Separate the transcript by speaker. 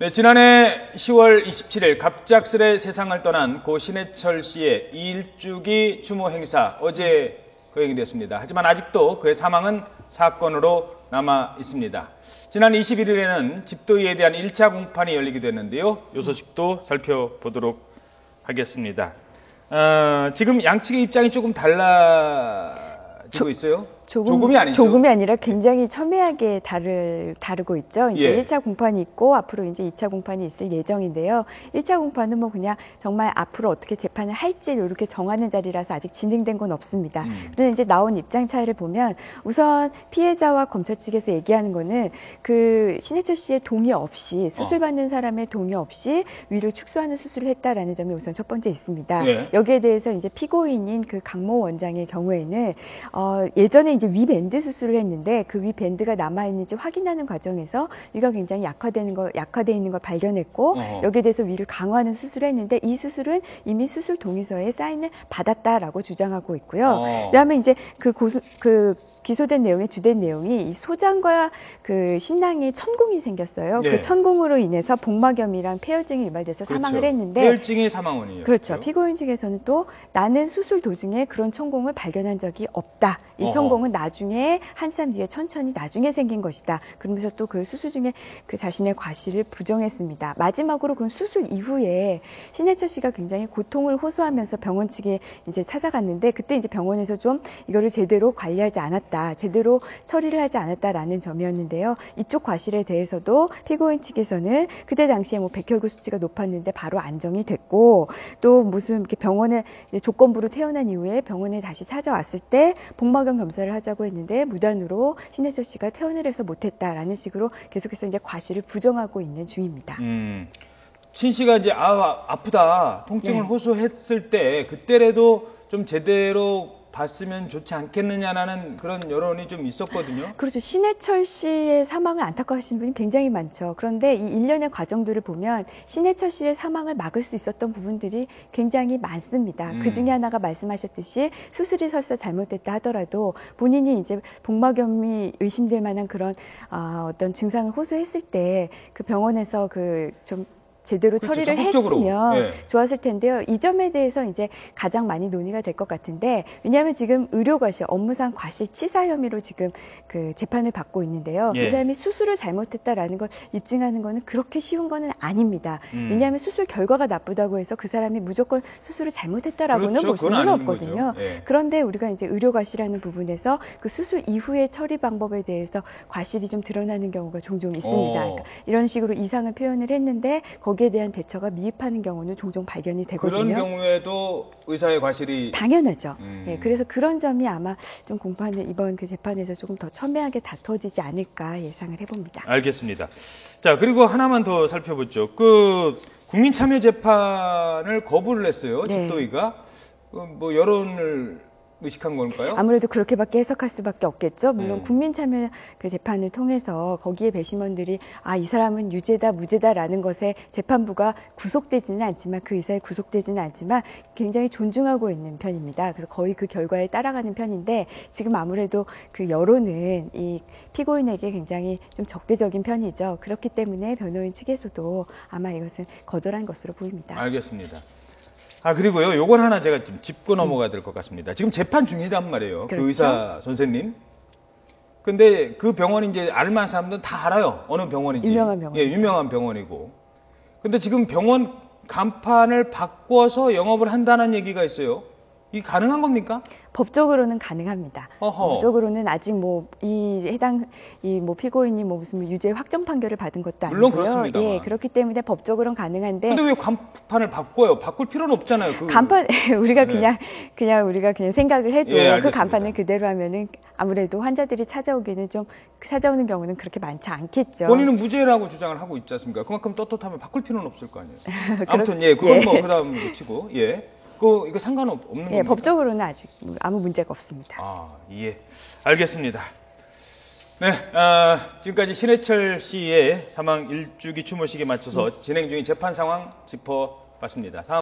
Speaker 1: 네, 지난해 10월 27일 갑작스레 세상을 떠난 고 신해철 씨의 2일주기 추모 행사 어제 거행이 됐습니다. 하지만 아직도 그의 사망은 사건으로 남아 있습니다. 지난 21일에는 집도의에 대한 1차 공판이 열리기도 했는데요. 이 소식도 살펴보도록 하겠습니다. 지금 양측의 입장이 조금 달라지고 있어요. 조금이 아니죠.
Speaker 2: 조금이 아니라 굉장히 첨예하게 다르고 있죠. 이제 1차 공판이 있고 앞으로 이제 2차 공판이 있을 예정인데요. 1차 공판은 뭐 그냥 정말 앞으로 어떻게 재판을 할지 이렇게 정하는 자리라서 아직 진행된 건 없습니다. 그런데 이제 나온 입장 차이를 보면 우선 피해자와 검찰 측에서 얘기하는 거는 그 신해철 씨의 동의 없이 수술 받는 사람의 동의 없이 위를 축소하는 수술을 했다라는 점이 우선 첫 번째 있습니다.
Speaker 1: 예.
Speaker 2: 여기에 대해서 이제 피고인인 그 강모 원장의 경우에는 예전에 이제 위 밴드 수술을 했는데 그 위 밴드가 남아 있는지 확인하는 과정에서 위가 굉장히 약화돼 있는 걸 발견했고 여기에 대해서 위를 강화하는 수술을 했는데 이 수술은 이미 수술 동의서에 사인을 받았다라고 주장하고 있고요. 그다음에 이제 기소된 내용의 주된 내용이 이 소장과 그 신랑의 천공이 생겼어요.
Speaker 1: 네.
Speaker 2: 그 천공으로 인해서 복막염이랑 폐혈증이 유발돼서
Speaker 1: 그렇죠.
Speaker 2: 사망을 했는데
Speaker 1: 폐혈증이 사망원이에요.
Speaker 2: 그렇죠. 피고인 측에서는 또 나는 수술 도중에 그런 천공을 발견한 적이 없다. 이 천공은 나중에 한참 뒤에 천천히 나중에 생긴 것이다. 그러면서 또 그 수술 중에 그 자신의 과실을 부정했습니다. 마지막으로 그 수술 이후에 신해철 씨가 굉장히 고통을 호소하면서 병원 측에 이제 찾아갔는데 그때 이제 병원에서 좀 이거를 제대로 관리하지 않았다. 제대로 처리를 하지 않았다라는 점이었는데요. 이쪽 과실에 대해서도 피고인 측에서는 그때 당시에 뭐 백혈구 수치가 높았는데 바로 안정이 됐고 또 무슨 이렇게 병원에 조건부로 태어난 이후에 병원에 다시 찾아왔을 때 복막염 검사를 하자고 했는데 무단으로 신해철 씨가 퇴원을 해서 못했다라는 식으로 계속해서 이제 과실을 부정하고 있는 중입니다.
Speaker 1: 신 씨가 이제 아프다 통증을 호소했을 때 그때라도 좀 제대로 봤으면 좋지 않겠느냐라는 그런 여론이 좀 있었거든요.
Speaker 2: 그렇죠. 신해철 씨의 사망을 안타까워하시는 분이 굉장히 많죠. 그런데 이 일련의 과정들을 보면 신해철 씨의 사망을 막을 수 있었던 부분들이 굉장히 많습니다. 그 중에 하나가 말씀하셨듯이 수술이 설사 잘못됐다 하더라도 본인이 이제 복막염이 의심될 만한 그런 어떤 증상을 호소했을 때 그 병원에서 좀 제대로
Speaker 1: 그렇죠.
Speaker 2: 처리를
Speaker 1: 적극적으로.
Speaker 2: 했으면 좋았을 텐데요. 이 점에 대해서 이제 가장 많이 논의가 될 것 같은데 왜냐하면 지금 의료과실, 업무상 과실치사 혐의로 지금 그 재판을 받고 있는데요. 이 사람이 수술을 잘못했다라는 걸 입증하는 거는 그렇게 쉬운 거는 아닙니다. 왜냐하면 수술 결과가 나쁘다고 해서 그 사람이 무조건 수술을 잘못했다라고는
Speaker 1: 그렇죠.
Speaker 2: 볼 수는 없거든요. 그런데 우리가 이제 의료과실이라는 부분에서 그 수술 이후의 처리 방법에 대해서 과실이 좀 드러나는 경우가 종종 있습니다. 그러니까 이런 식으로 이상을 표현을 했는데 거기에 대한 대처가 미흡하는 경우는 종종 발견이 되거든요.
Speaker 1: 그런 경우에도 의사의 과실이
Speaker 2: 당연하죠. 그래서 그런 점이 아마 좀 이번 그 재판에서 조금 더 첨예하게 다퉈지지 않을까 예상을 해봅니다.
Speaker 1: 알겠습니다. 자, 그리고 하나만 더 살펴보죠. 그 국민참여재판을 거부를 했어요. 집도의가. 뭐 여론을 의식한 걸까요?
Speaker 2: 아무래도 그렇게밖에 해석할 수밖에 없겠죠. 물론 국민참여 그 재판을 통해서 거기에 배심원들이 이 사람은 유죄다 무죄다라는 것에 재판부가 구속되지는 않지만 그 의사에 구속되지는 않지만 굉장히 존중하고 있는 편입니다. 그래서 거의 그 결과에 따라가는 편인데 지금 아무래도 그 여론은 이 피고인에게 굉장히 좀 적대적인 편이죠. 그렇기 때문에 변호인 측에서도 아마 이것은 거절한 것으로 보입니다.
Speaker 1: 알겠습니다. 그리고요, 요건 하나 제가 좀 짚고 넘어가야 될 것 같습니다. 지금 재판 중이란 말이에요.
Speaker 2: 그렇죠?
Speaker 1: 그 의사 선생님. 근데 그 병원이 이제 알만한 사람들은 다 알아요. 어느 병원인지.
Speaker 2: 유명한 병원이죠.
Speaker 1: 유명한 병원이고. 근데 지금 병원 간판을 바꿔서 영업을 한다는 얘기가 있어요. 이게 가능한 겁니까?
Speaker 2: 법적으로는 가능합니다. 법적으로는 아직 피고인이 무슨 유죄 확정 판결을 받은 것도 아니고요.
Speaker 1: 물론 그렇습니다.
Speaker 2: 그렇기 때문에 법적으로는 가능한데.
Speaker 1: 근데 왜 간판을 바꿔요? 바꿀 필요는 없잖아요.
Speaker 2: 간판 우리가 그냥 생각을 해도 그
Speaker 1: 알겠습니다.
Speaker 2: 간판을 그대로 하면은 아무래도 환자들이 찾아오는 경우는 그렇게 많지 않겠죠.
Speaker 1: 본인은 무죄라고 주장을 하고 있지 않습니까? 그만큼 떻하면 바꿀 필요는 없을 거 아니에요. 아무튼 그건 뭐 그다음 놓치고 이거 상관없는 겁니까?
Speaker 2: 법적으로는 아직 아무 문제가 없습니다.
Speaker 1: 알겠습니다. 네, 지금까지 신해철 씨의 사망 1주기 추모식에 맞춰서 진행 중인 재판 상황 짚어봤습니다.